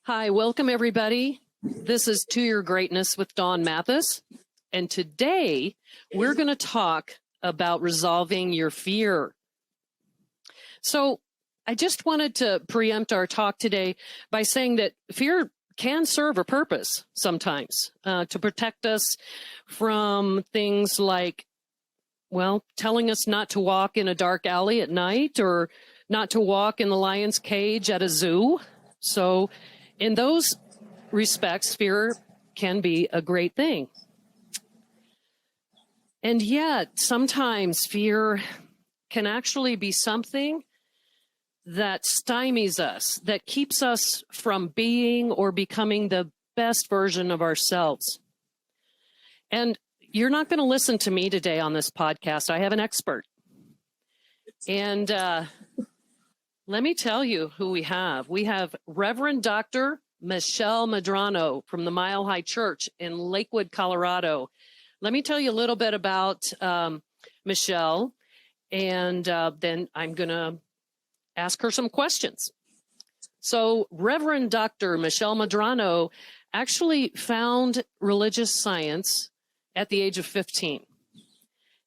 Hi, welcome everybody. This is To Your Greatness with Dawn Mathis. And today we're going to talk about resolving your fear. So I just wanted to preempt our talk today by saying that fear can serve a purpose sometimes to protect us from things like, well, telling us not to walk in a dark alley at night or not to walk in the lion's cage at a zoo. So in those respects, fear can be a great thing. And yet, sometimes fear can actually be something that stymies us, that keeps us from being or becoming the best version of ourselves. And you're not going to listen to me today on this podcast. I have an expert. And let me tell you who we have. We have Reverend Dr. Michelle Medrano from the Mile High Church in Lakewood, Colorado. Let me tell you a little bit about Michelle, and then I'm going to ask her some questions. So Reverend Dr. Michelle Medrano actually found religious science at the age of 15.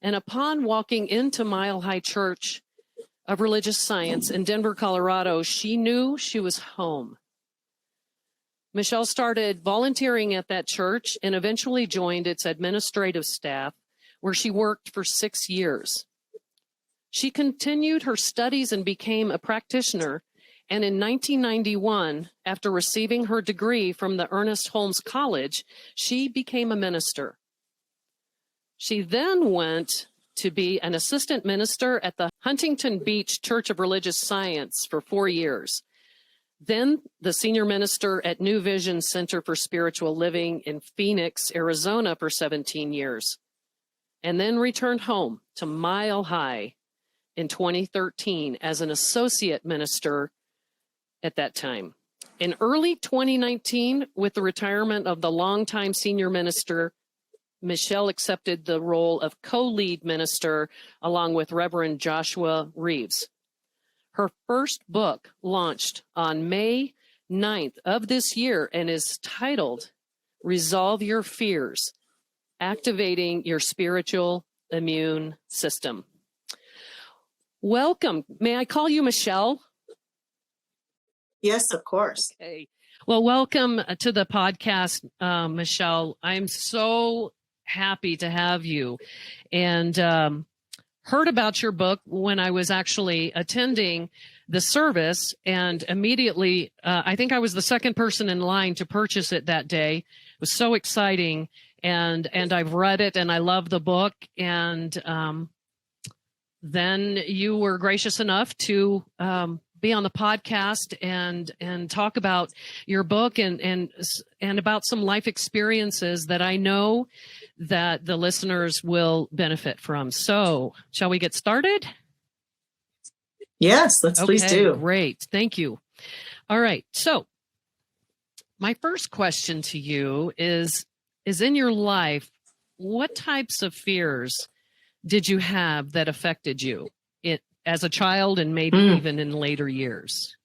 And upon walking into Mile High Church of Religious Science in Denver, Colorado, she knew she was home. Michelle started volunteering at that church and eventually joined its administrative staff, where she worked for 6 years. She continued her studies and became a practitioner, and in 1991, after receiving her degree from the Ernest Holmes College, she became a minister. She then went to be an assistant minister at the Huntington Beach Church of Religious Science for 4 years. Then the senior minister at New Vision Center for Spiritual Living in Phoenix, Arizona for 17 years. And then returned home to Mile High in 2013 as an associate minister at that time. In early 2019, with the retirement of the longtime senior minister, Michelle accepted the role of co-lead minister along with Reverend Joshua Reeves. Her first book launched on May 9th of this year and is titled Resolve Your Fears, Activating Your Spiritual Immune System. Welcome. May I call you Michelle? Yes, of course. Okay. Well, welcome to the podcast, Michelle. I'm so happy to have you, and heard about your book when I was actually attending the service, and immediately, I think I was the second person in line to purchase it that day. It was so exciting, and I've read it, and I love the book, and then you were gracious enough to be on the podcast and talk about your book and about some life experiences that I know that the listeners will benefit from. So, shall we get started? Yes, please do. Great. Thank you. All right. So, my first question to you is in your life, what types of fears did you have that affected you as a child and maybe even in later years?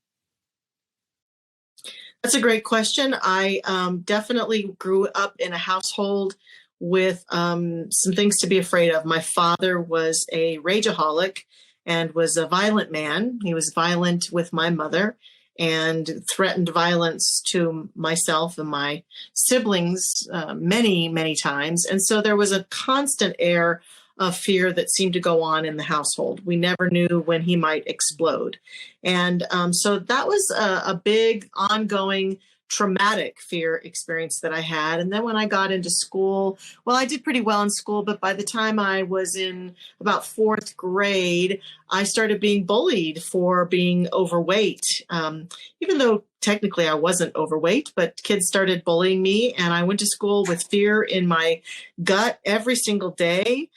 That's a great question. I definitely grew up in a household with some things to be afraid of. My father was a rageaholic and was a violent man. He was violent with my mother and threatened violence to myself and my siblings many, many times. And so there was a constant air of fear that seemed to go on in the household. We never knew when he might explode. And so that was a big ongoing traumatic fear experience that I had. And then when I got into school, well, I did pretty well in school, but by the time I was in about 4th grade, I started being bullied for being overweight. Even though technically I wasn't overweight, but kids started bullying me, and I went to school with fear in my gut every single day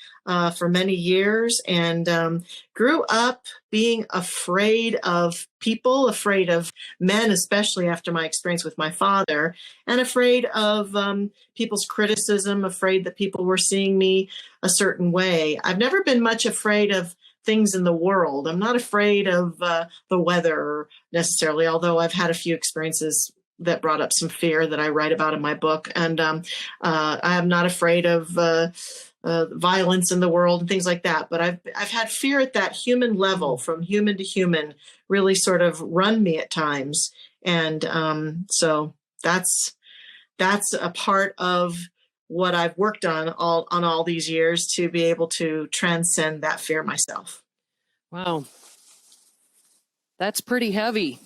for many years, and grew up being afraid of people, afraid of men, especially after my experience with my father, and afraid of people's criticism, afraid that people were seeing me a certain way. I've never been much afraid of things in the world. I'm not afraid of the weather necessarily, although I've had a few experiences that brought up some fear that I write about in my book. And I am not afraid of violence in the world and things like that. But I've had fear at that human level, from human to human, really sort of run me at times. And so that's a part of what I've worked on all these years, to be able to transcend that fear myself. Wow. That's pretty heavy.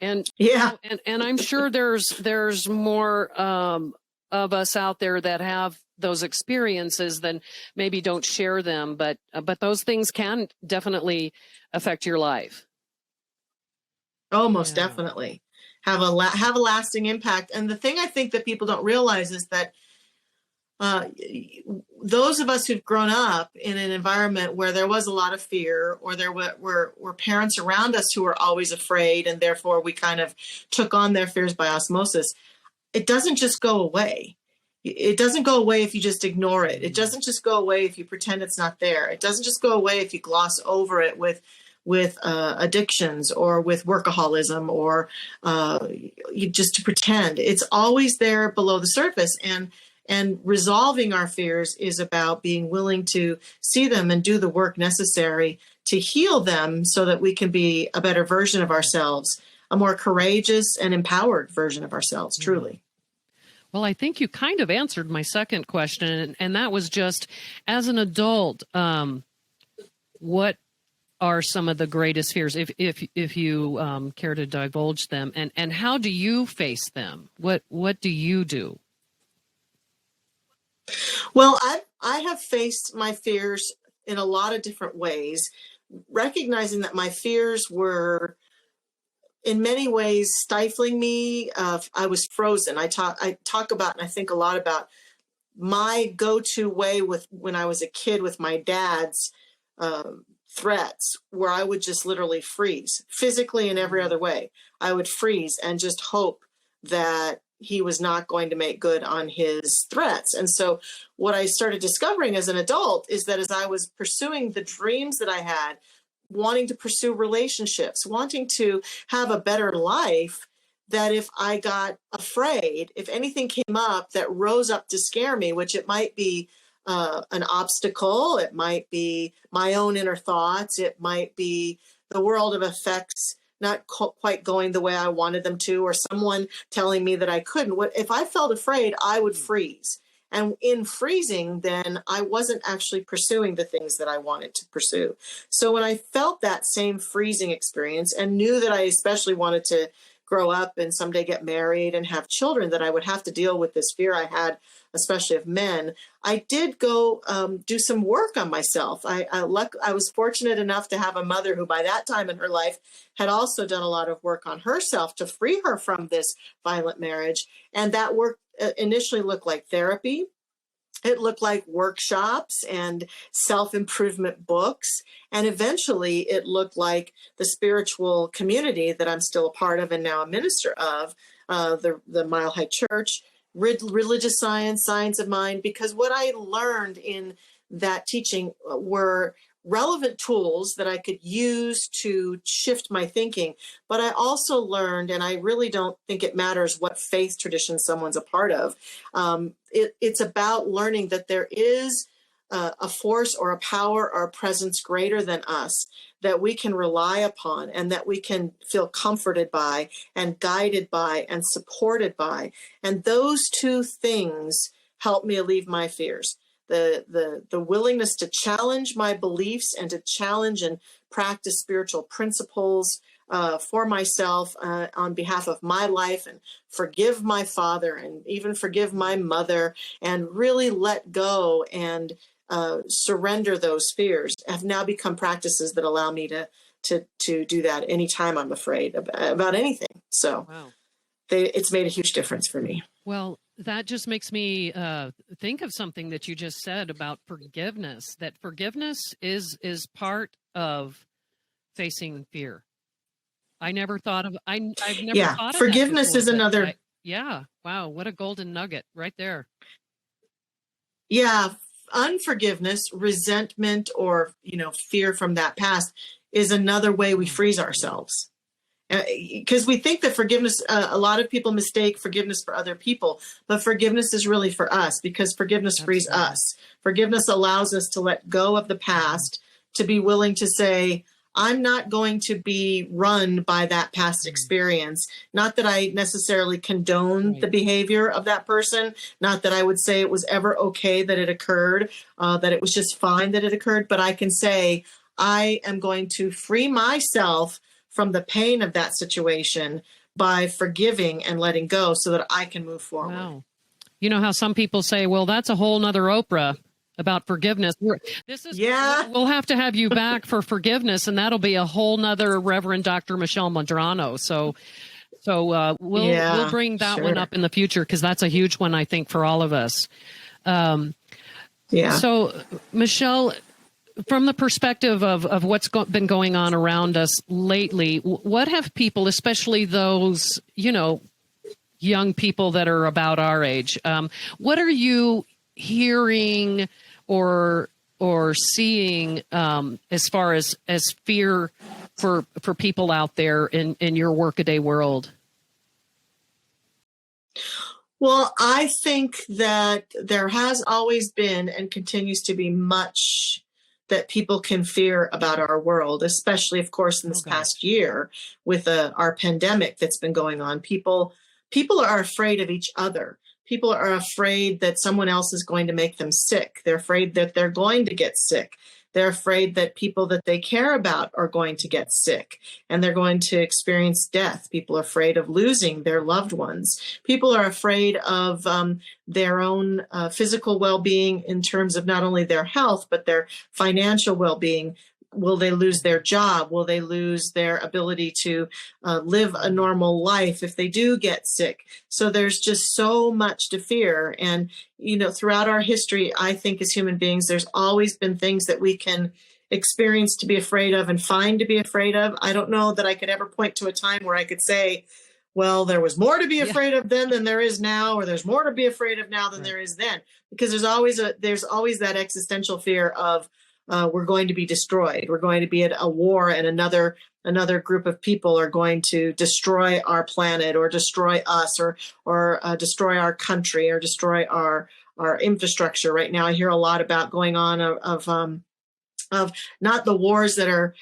And yeah, and I'm sure there's more of us out there that have those experiences than maybe don't share them, but those things can definitely affect your life. most definitely have a lasting impact. And the thing I think that people don't realize is that those of us who've grown up in an environment where there was a lot of fear, or there were parents around us who were always afraid, and therefore we kind of took on their fears by osmosis, it doesn't just go away. It doesn't go away if you just ignore it. It doesn't just go away if you pretend it's not there. It doesn't just go away if you gloss over it with addictions or with workaholism, or just to pretend. It's always there below the surface. And resolving our fears is about being willing to see them and do the work necessary to heal them, so that we can be a better version of ourselves, a more courageous and empowered version of ourselves, truly. Well, I think you kind of answered my second question, and that was just, as an adult, what are some of the greatest fears, if you care to divulge them, and how do you face them? What do you do? Well, I have faced my fears in a lot of different ways, recognizing that my fears were in many ways stifling me. I was frozen. I talk about, and I think a lot about, my go-to way when I was a kid with my dad's threats, where I would just literally freeze, physically and every other way. I would freeze and just hope that he was not going to make good on his threats. And so what I started discovering as an adult is that as I was pursuing the dreams that I had, wanting to pursue relationships, wanting to have a better life, that if I got afraid, if anything came up that rose up to scare me, which it might be an obstacle, it might be my own inner thoughts, it might be the world of effects not quite going the way I wanted them to, or someone telling me that I couldn't. If I felt afraid, I would freeze. And in freezing, then I wasn't actually pursuing the things that I wanted to pursue. So when I felt that same freezing experience, and knew that I especially wanted to grow up and someday get married and have children, that I would have to deal with this fear I had, especially of men, I did go do some work on myself. I was fortunate enough to have a mother who by that time in her life had also done a lot of work on herself to free her from this violent marriage. And that work initially looked like therapy. It looked like workshops and self-improvement books. And eventually it looked like the spiritual community that I'm still a part of and now a minister of, the Mile High Church, religious science, science of mind, because what I learned in that teaching were relevant tools that I could use to shift my thinking. But I also learned, and I really don't think it matters what faith tradition someone's a part of, it's about learning that there is a force or a power or a presence greater than us that we can rely upon, and that we can feel comforted by and guided by and supported by. And those two things help me alleviate my fears. The willingness to challenge my beliefs and to challenge and practice spiritual principles for myself on behalf of my life, and forgive my father and even forgive my mother, and really let go and surrender those fears, have now become practices that allow me to do that anytime I'm afraid about anything. So Wow. It's made a huge difference for me. Well, that just makes me think of something that you just said about forgiveness, that forgiveness is part of facing fear. I never thought of, I've never thought of forgiveness that is before, another. Yeah. Wow. What a golden nugget right there. Yeah. Unforgiveness, resentment, or, fear from that past is another way we freeze ourselves. Because we think that forgiveness, a lot of people mistake forgiveness for other people, but forgiveness is really for us, because forgiveness frees Absolutely. us. Forgiveness allows us to let go of the past, to be willing to say, I'm not going to be run by that past experience. Not that I necessarily condone Right. the behavior of that person, not that I would say it was ever okay that it occurred, that it was just fine that it occurred, but I can say, I am going to free myself from the pain of that situation by forgiving and letting go so that I can move forward. Wow. You know how some people say, well, that's a whole nother Oprah about forgiveness. Yeah. We'll have to have you back for forgiveness, and that'll be a whole nother Reverend Dr. Michelle Medrano. So we'll bring that one up in the future, because that's a huge one, I think, for all of us. So, Michelle, from the perspective of what's been going on around us lately, what have people, especially those, young people that are about our age, what are you hearing or seeing as far as fear for people out there in your workaday world? Well, I think that there has always been and continues to be much that people can fear about our world, especially, of course, in this past year with our pandemic that's been going on. People are afraid of each other. People are afraid that someone else is going to make them sick. They're afraid that they're going to get sick. They're afraid that people that they care about are going to get sick and they're going to experience death. People are afraid of losing their loved ones. People are afraid of their own physical well-being in terms of not only their health, but their financial well-being. Will they lose their job? Will they lose their ability to live a normal life if they do get sick? So there's just so much to fear. And, throughout our history, I think as human beings, there's always been things that we can experience to be afraid of and find to be afraid of. I don't know that I could ever point to a time where I could say, well, there was more to be afraid of then than there is now, or there's more to be afraid of now than there is then. Because there's always that existential fear of, we're going to be destroyed. We're going to be at a war, and another group of people are going to destroy our planet, or destroy us, or destroy our country, or destroy our infrastructure. Right now, I hear a lot about going on of not the wars that are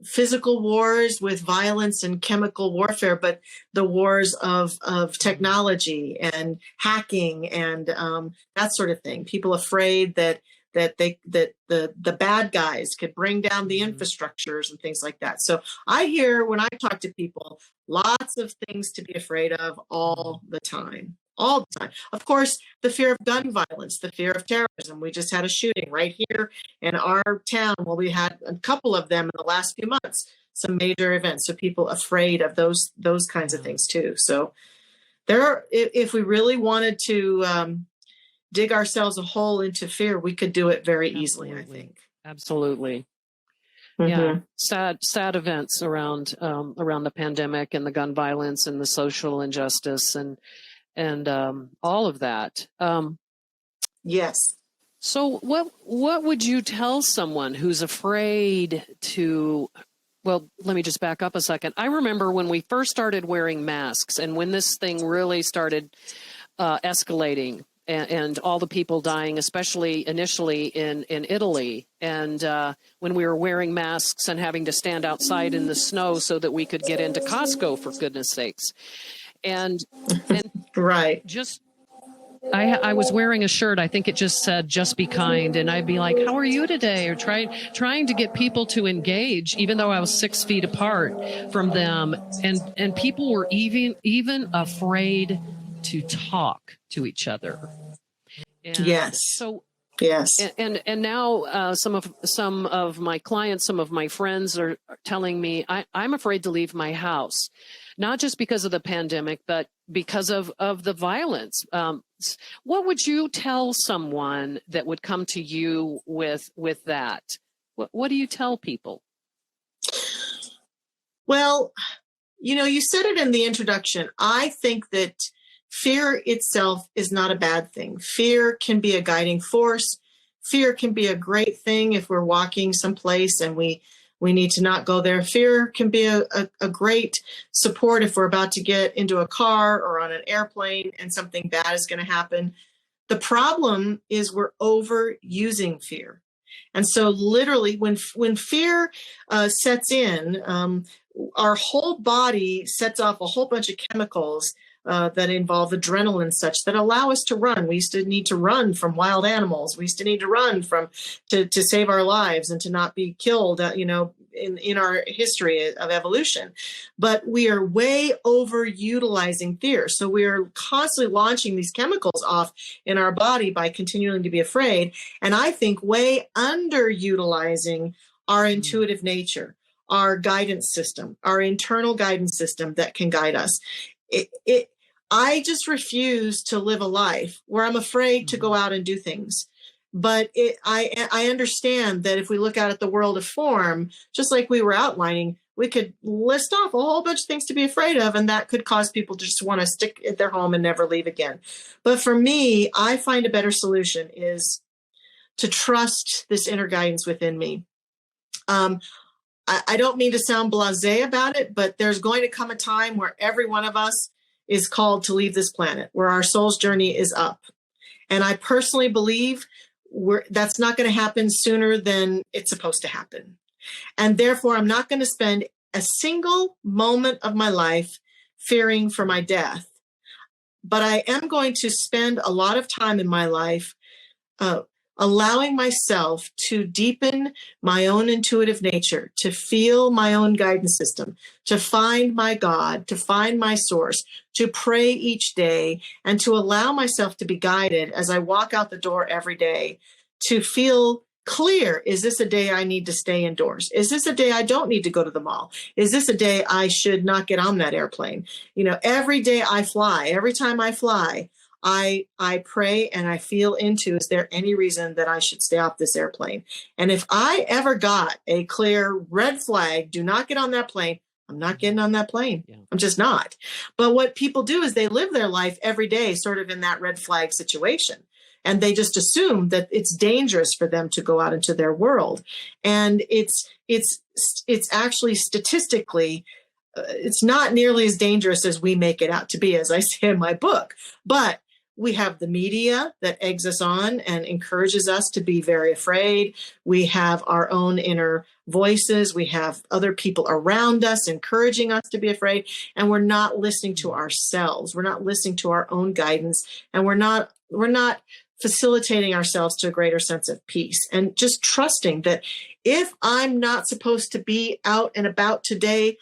physical wars with violence and chemical warfare, but the wars of technology and hacking and that sort of thing. People afraid that the bad guys could bring down the infrastructures and things like that. So I hear, when I talk to people, lots of things to be afraid of all the time. All the time. Of course, the fear of gun violence, the fear of terrorism. We just had a shooting right here in our town. Well, we had a couple of them in the last few months, some major events. So people afraid of those kinds of things too. So if we really wanted to dig ourselves a hole into fear, we could do it very easily, I think. Absolutely. Yeah, sad events around the pandemic and the gun violence and the social injustice and all of that. Yes. So what would you tell someone who's afraid to? Well, let me just back up a second. I remember when we first started wearing masks, and when this thing really started escalating. And all the people dying, especially initially in Italy. And when we were wearing masks and having to stand outside in the snow so that we could get into Costco, for goodness sakes. And right. Just, I was wearing a shirt, I think it just said, "Just be kind." And I'd be like, "How are you today?" Or trying to get people to engage, even though I was 6 feet apart from them. And people were even afraid to talk to each other. And yes. So yes. And now some of my clients, some of my friends are telling me I'm afraid to leave my house, not just because of the pandemic, but because of the violence. What would you tell someone that would come to you with that? What do you tell people? Well, you said it in the introduction. I think that fear itself is not a bad thing. Fear can be a guiding force. Fear can be a great thing if we're walking someplace and we We need to not go there. Fear can be a great support if we're about to get into a car or on an airplane and something bad is going to happen. The problem is we're overusing fear. And so literally when fear sets in, our whole body sets off a whole bunch of chemicals that involve adrenaline and such that allow us to run. We used to need to run from wild animals. We used to need to run to save our lives and to not be killed, in our history of evolution. But we are way overutilizing fear. So we are constantly launching these chemicals off in our body by continuing to be afraid. And I think way underutilizing our intuitive nature, our guidance system, our internal guidance system that can guide us. I just refuse to live a life where I'm afraid to go out and do things. But I understand that if we look out at the world of form, just like we were outlining, we could list off a whole bunch of things to be afraid of, and that could cause people to just want to stick at their home and never leave again. But for me, I find a better solution is to trust this inner guidance within me. I don't mean to sound blasé about it, but there's going to come a time where every one of us is called to leave this planet, where our soul's journey is up. And I personally believe that's not going to happen sooner than it's supposed to happen. And therefore, I'm not going to spend a single moment of my life fearing for my death. But I am going to spend a lot of time in my life allowing myself to deepen my own intuitive nature, to feel my own guidance system, to find my God, to find my source, to pray each day, and to allow myself to be guided as I walk out the door every day, to feel clear. Is this a day I need to stay indoors? Is this a day I don't need to go to the mall? Is this a day I should not get on that airplane? Every day I fly, every time I fly, I pray and I feel into, is there any reason that I should stay off this airplane? And if I ever got a clear red flag, do not get on that plane, I'm not getting on that plane. Yeah. I'm just not. But what people do is they live their life every day sort of in that red flag situation. And they just assume that it's dangerous for them to go out into their world. And it's actually statistically, it's not nearly as dangerous as we make it out to be, as I say in my book. But we have the media that eggs us on and encourages us to be very afraid. We have our own inner voices. We have other people around us encouraging us to be afraid. And we're not listening to ourselves. We're not listening to our own guidance. And we're not facilitating ourselves to a greater sense of peace. And just trusting that if I'm not supposed to be out and about today,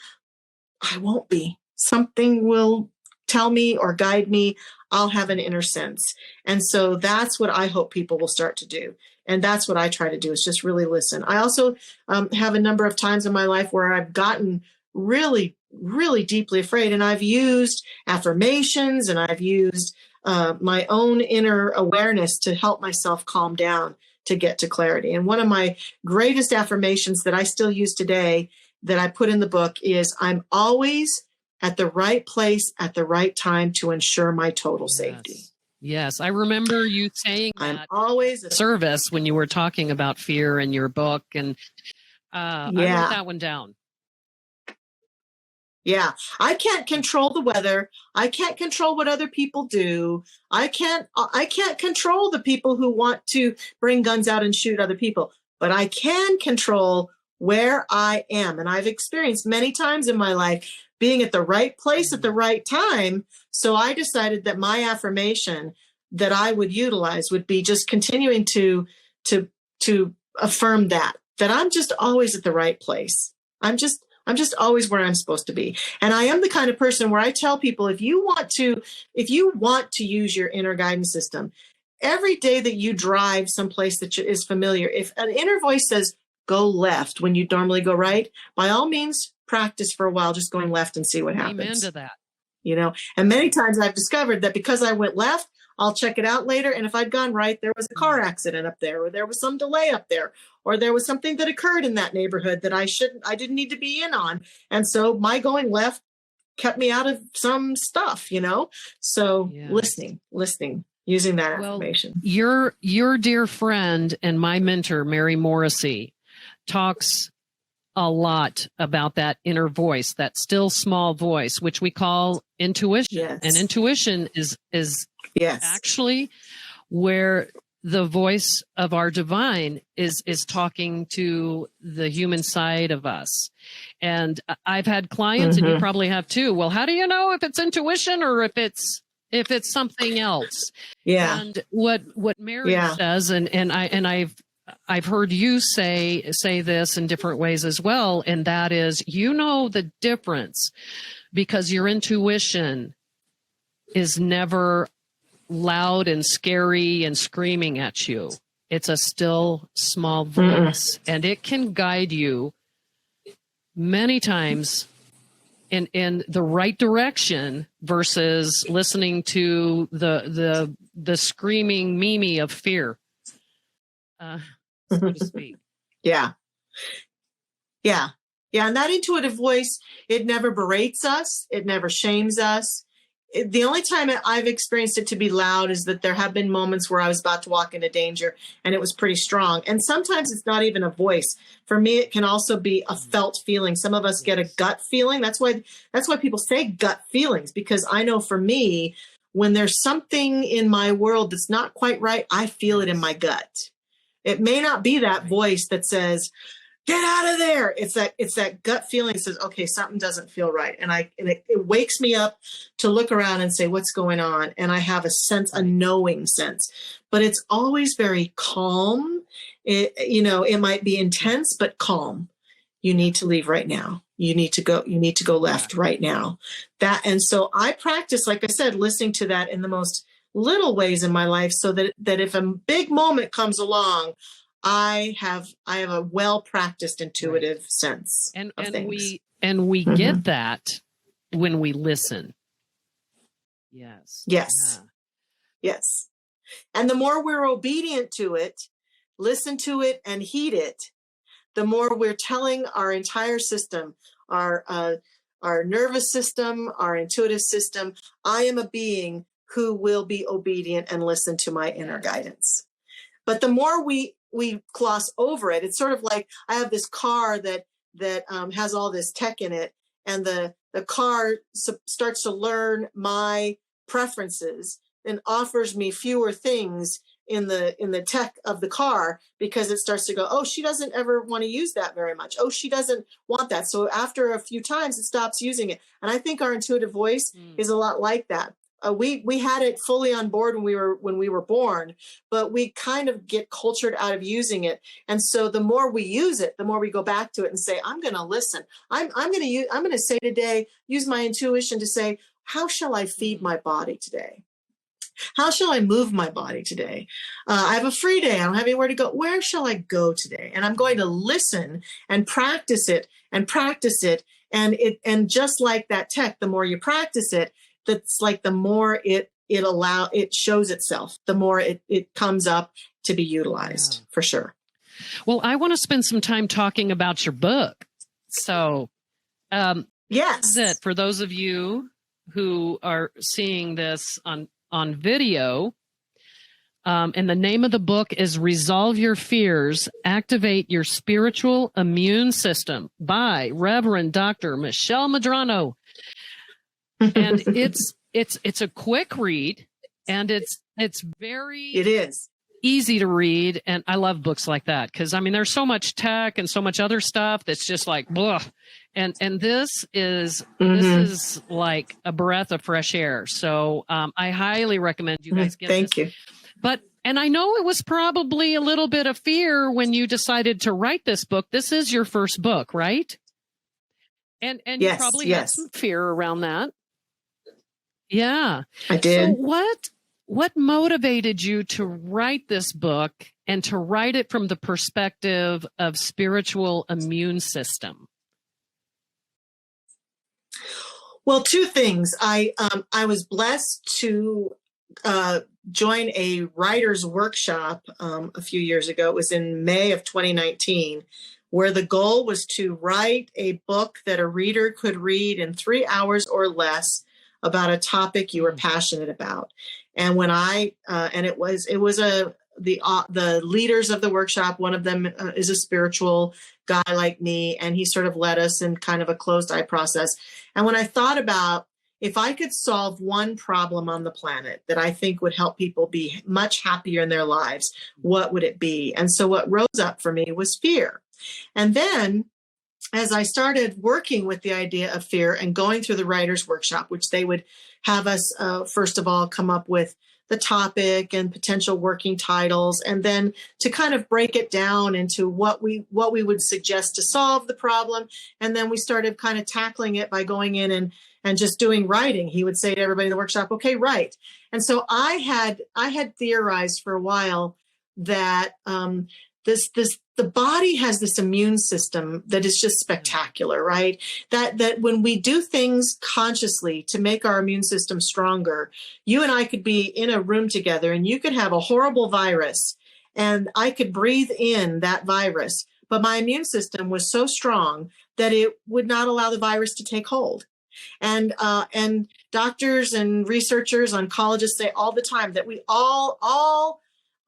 I won't be. Something will tell me or guide me. I'll have an inner sense. And so that's what I hope people will start to do. And that's what I try to do, is just really listen. I also have a number of times in my life where I've gotten really, really deeply afraid. And I've used affirmations and I've used my own inner awareness to help myself calm down, to get to clarity. And one of my greatest affirmations that I still use today that I put in the book is, I'm always at the right place at the right time to ensure my total safety. Yes, I remember you saying I'm that always at service when you were talking about fear in your book, and I wrote that one down. Yeah, I can't control the weather. I can't control what other people do. I can't control the people who want to bring guns out and shoot other people, but I can control where I am. And I've experienced many times in my life being at the right place at the right time. So I decided that my affirmation that I would utilize would be just continuing to affirm that I'm just always at the right place. I'm just always where I'm supposed to be. And I am the kind of person where I tell people, if you want to use your inner guidance system, every day that you drive someplace that is familiar, if an inner voice says, go left when you normally go right, by all means, practice for a while, just going left and see what happens. Amen to that. And many times I've discovered that because I went left, I'll check it out later. And if I'd gone right, there was a car accident up there, or there was some delay up there, or there was something that occurred in that neighborhood that I didn't need to be in on. And so my going left kept me out of some stuff, So yes. listening, using that affirmation. Your dear friend and my mentor, Mary Morrissey, talks a lot about that inner voice, that still small voice, which we call intuition. Yes. And intuition is Yes. actually where the voice of our divine is talking to the human side of us. And I've had clients, and you probably have too. Well, how do you know if it's intuition or if it's something else? Yeah. And what Mary says, and I've heard you say this in different ways as well, and that is, you know, the difference, because your intuition is never loud and scary and screaming at you. It's a still small voice, and it can guide you many times in the right direction versus listening to the screaming Mimi of fear, so to speak. Yeah. And that intuitive voice, it never berates us. It never shames us. The only time I've experienced it to be loud is that there have been moments where I was about to walk into danger and it was pretty strong. And sometimes it's not even a voice. For me, it can also be a felt feeling. Some of us get a gut feeling. That's why people say gut feelings, because I know for me, when there's something in my world that's not quite right, I feel it in my gut. It may not be that voice that says, get out of there. It's that gut feeling that says, okay, something doesn't feel right. And it wakes me up to look around and say, what's going on? And I have a knowing sense, but it's always very calm. It might be intense, but calm. You need to leave right now. You need to go left right now. And so I practice, like I said, listening to that in the most little ways in my life, so that if a big moment comes along, I have a well-practiced intuitive sense of things. We get that when we listen. Yes. Yes. Yeah. Yes. And the more we're obedient to it, listen to it and heed it, the more we're telling our entire system, our nervous system, our intuitive system, I am a being who will be obedient and listen to my inner guidance. But the more we gloss over it, it's sort of like I have this car that has all this tech in it, and the car starts to learn my preferences and offers me fewer things in the tech of the car, because it starts to go, oh, she doesn't ever want to use that very much. Oh, she doesn't want that. So after a few times, it stops using it. And I think our intuitive voice is a lot like that. We had it fully on board when we were born, but we kind of get cultured out of using it. And so the more we use it, the more we go back to it and say, I'm going to listen. I'm going to say today, use my intuition to say, how shall I feed my body today? How shall I move my body today? I have a free day. I don't have anywhere to go. Where shall I go today? And I'm going to listen and practice it and practice it. And just like that tech, the more you practice it, that's like the more it shows itself, the more it comes up to be utilized, for sure. Well, I want to spend some time talking about your book. So, yes, that's it. For those of you who are seeing this on video, and the name of the book is Resolve Your Fears, Activate Your Spiritual Immune System by Reverend Dr. Michelle Medrano. And it's a quick read, and it is easy to read. And I love books like that, because there's so much tech and so much other stuff that's just like blah. And this is like a breath of fresh air. So I highly recommend you guys get Thank this. you. And I know it was probably a little bit of fear when you decided to write this book. This is your first book, right? And yes, you probably had some fear around that. Yeah. I did. So what motivated you to write this book, and to write it from the perspective of spiritual immune system? Well, two things. I was blessed to join a writer's workshop a few years ago. It was in May of 2019, where the goal was to write a book that a reader could read in 3 hours or less about a topic you were passionate about. And when it was the leaders of the workshop. One of them is a spiritual guy like me, and he sort of led us in kind of a closed eye process. And when I thought about if I could solve one problem on the planet that I think would help people be much happier in their lives, what would it be? And so what rose up for me was fear. And then as I started working with the idea of fear and going through the writer's workshop, which they would have us, first of all, come up with the topic and potential working titles, and then to kind of break it down into what we would suggest to solve the problem. And then we started kind of tackling it by going in and just doing writing. He would say to everybody in the workshop, okay, write. And so I had theorized for a while that the body has this immune system that is just spectacular, right? That when we do things consciously to make our immune system stronger, you and I could be in a room together and you could have a horrible virus and I could breathe in that virus, but my immune system was so strong that it would not allow the virus to take hold. And doctors and researchers, oncologists say all the time that we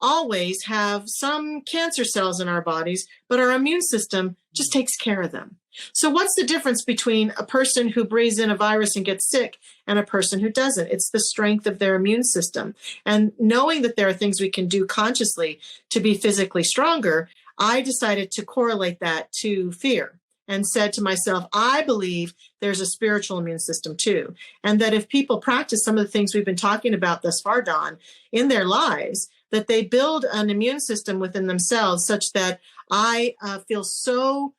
always have some cancer cells in our bodies, but our immune system just takes care of them. So what's the difference between a person who breathes in a virus and gets sick and a person who doesn't? It's the strength of their immune system. And knowing that there are things we can do consciously to be physically stronger, I decided to correlate that to fear and said to myself, I believe there's a spiritual immune system too. And that if people practice some of the things we've been talking about thus far, Dawn, in their lives, that they build an immune system within themselves such that I feel so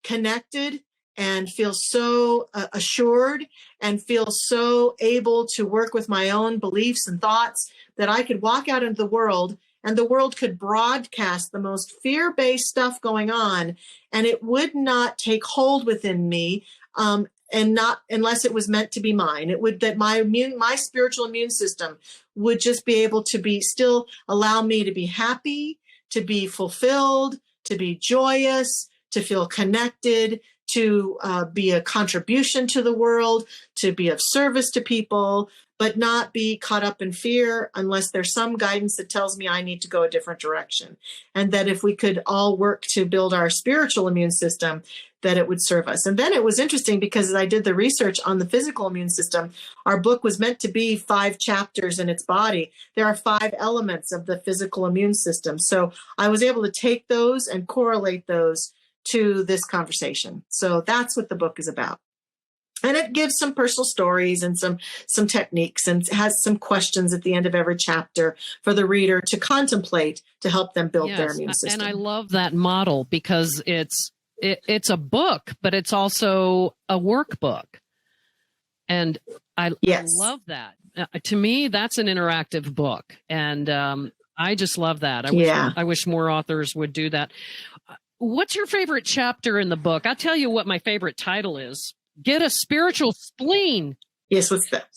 connected and feel so assured and feel so able to work with my own beliefs and thoughts that I could walk out into the world and the world could broadcast the most fear-based stuff going on, and it would not take hold within me, and not unless it was meant to be mine. It would that my spiritual immune system would just be able to be still allow me to be happy, to be fulfilled, to be joyous, to feel connected, to be a contribution to the world, to be of service to people, but not be caught up in fear unless there's some guidance that tells me I need to go a different direction. And that if we could all work to build our spiritual immune system, that it would serve us. And then it was interesting because as I did the research on the physical immune system, our book was meant to be 5 chapters in its body. There are 5 elements of the physical immune system. So I was able to take those and correlate those to this conversation. So that's what the book is about. And it gives some personal stories and some techniques and has some questions at the end of every chapter for the reader to contemplate to help them build their immune system. And I love that model because it's a book, but it's also a workbook. And I love that. To me, that's an interactive book. And I just love that. I wish more authors would do that. What's your favorite chapter in the book? I'll tell you what my favorite title is. Get a spiritual spleen. Yes, what's that?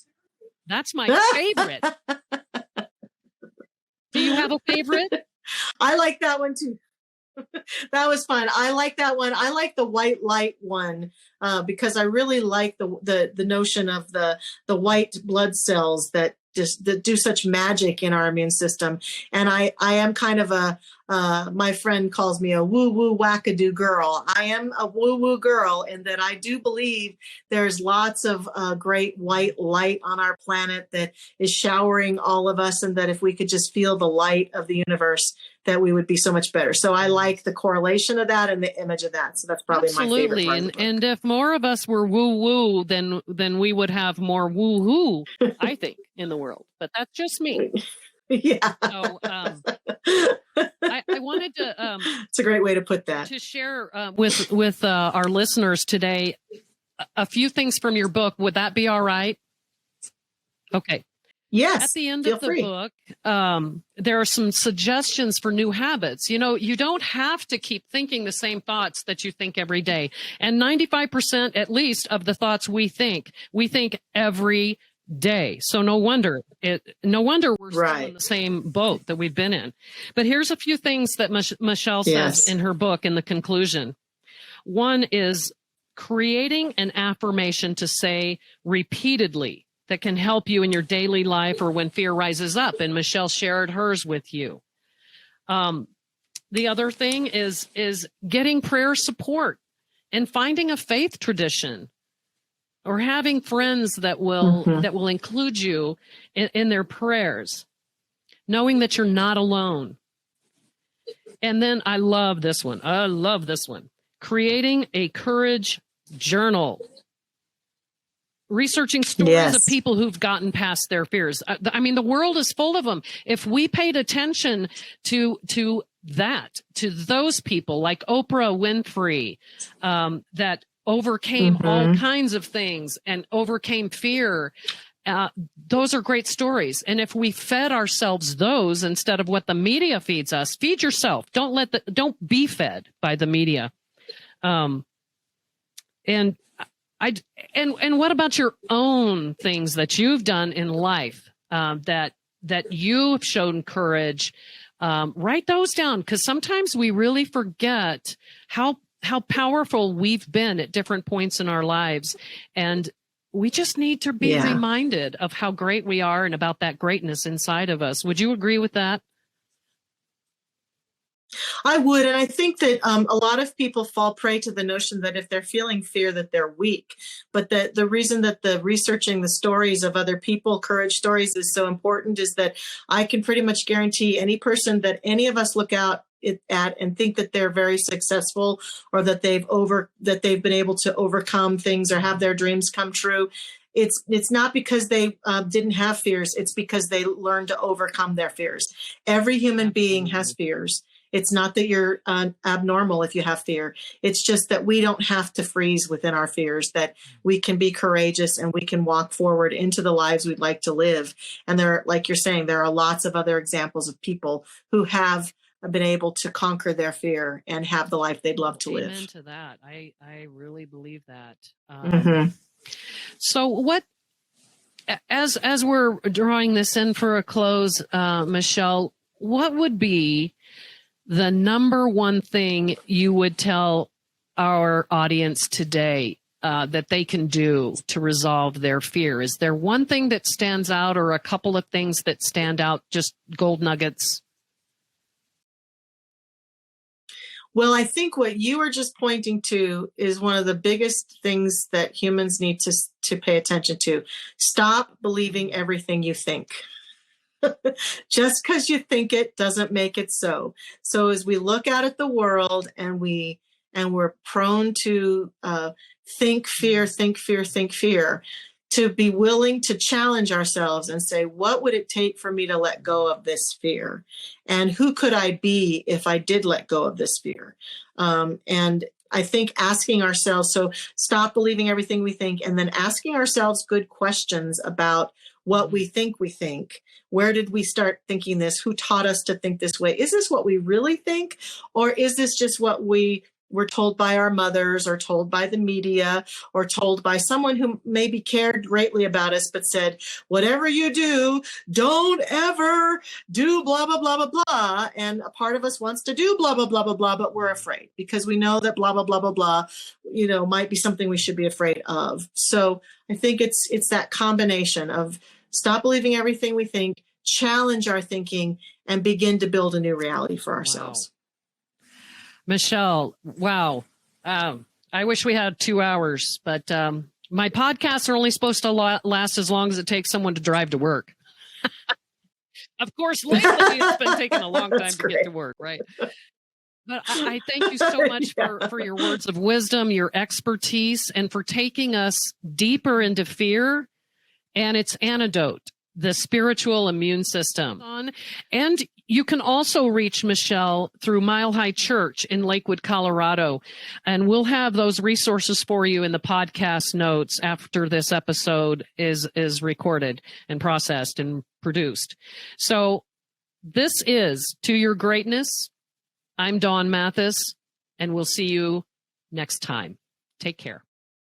That's my favorite. Do you have a favorite? I like that one too. That was fun. I like that one. I like the white light one because I really like the notion of the white blood cells that do such magic in our immune system. And I am kind of my friend calls me a woo-woo wackadoo girl. I am a woo-woo girl in that I do believe there's lots of great white light on our planet that is showering all of us, and that if we could just feel the light of the universe, that we would be so much better. So I like the correlation of that and the image of that. So that's probably my favorite part of the book. And if more of us were woo-woo, then we would have more woo-hoo, I think, in the world. But that's just me. Yeah. So I wanted to it's a great way to put that. To share with our listeners today a few things from your book. Would that be all right? Okay. Yes. At the end of the book, there are some suggestions for new habits. You know, you don't have to keep thinking the same thoughts that you think every day. And 95% at least of the thoughts we think every day. So no wonder we're still in the same boat that we've been in. But here's a few things that Michelle says in her book in the conclusion. One is creating an affirmation to say repeatedly that can help you in your daily life or when fear rises up. And Michelle shared hers with you. The other thing is getting prayer support and finding a faith tradition, or having friends that will include you in their prayers, knowing that you're not alone. And then I love this one. Creating a courage journal. Researching stories of people who've gotten past their fears. I mean, the world is full of them. If we paid attention to those people like Oprah Winfrey, that overcame all kinds of things and overcame fear, those are great stories. And if we fed ourselves those instead of what the media feeds us, feed yourself. Don't be fed by the media. And what about your own things that you've done in life, that you've shown courage? Write those down, because sometimes we really forget how powerful we've been at different points in our lives. And we just need to be reminded of how great we are and about that greatness inside of us. Would you agree with that? I would. And I think that a lot of people fall prey to the notion that if they're feeling fear, that they're weak. But the reason that the researching the stories of other people, courage stories, is so important is that I can pretty much guarantee any person that any of us look out at and think that they're very successful, or that they've been able to overcome things or have their dreams come true. It's not because they didn't have fears. It's because they learned to overcome their fears. Every human being has fears. It's not that you're abnormal if you have fear. It's just that we don't have to freeze within our fears, that we can be courageous and we can walk forward into the lives we'd like to live. And there, like you're saying, there are lots of other examples of people who have been able to conquer their fear and have the life they'd love to live. Amen to that. I really believe that. Mm-hmm. So what, as we're drawing this in for a close, Michelle, what would be the number one thing you would tell our audience today that they can do to resolve their fear? Is there one thing that stands out, or a couple of things that stand out, just gold nuggets? Well, I think what you were just pointing to is one of the biggest things that humans need to pay attention to. Stop believing everything you think. Just because you think it doesn't make it so. So as we look out at the world and we're prone to think fear, to be willing to challenge ourselves and say, what would it take for me to let go of this fear? And who could I be if I did let go of this fear? And I think asking ourselves, so stop believing everything we think, and then asking ourselves good questions about what we think. Where did we start thinking this? Who taught us to think this way? Is this what we really think? Or is this just what we were told by our mothers, or told by the media, or told by someone who maybe cared greatly about us, but said, whatever you do, don't ever do blah, blah, blah, blah, blah. And a part of us wants to do blah, blah, blah, blah, blah, but we're afraid because we know that blah, blah, blah, blah, blah, might be something we should be afraid of. So I think it's that combination of stop believing everything we think, challenge our thinking, and begin to build a new reality for ourselves. Wow. Michelle, wow. I wish we had 2 hours, but my podcasts are only supposed to last as long as it takes someone to drive to work. Of course, lately it's been taking a long time to get to work, right? But I thank you so much for your words of wisdom, your expertise, and for taking us deeper into fear and its antidote, the spiritual immune system. And you can also reach Michelle through Mile High Church in Lakewood, Colorado. And we'll have those resources for you in the podcast notes after this episode is recorded and processed and produced. So this is To Your Greatness. I'm Dawn Mathis, and we'll see you next time. Take care.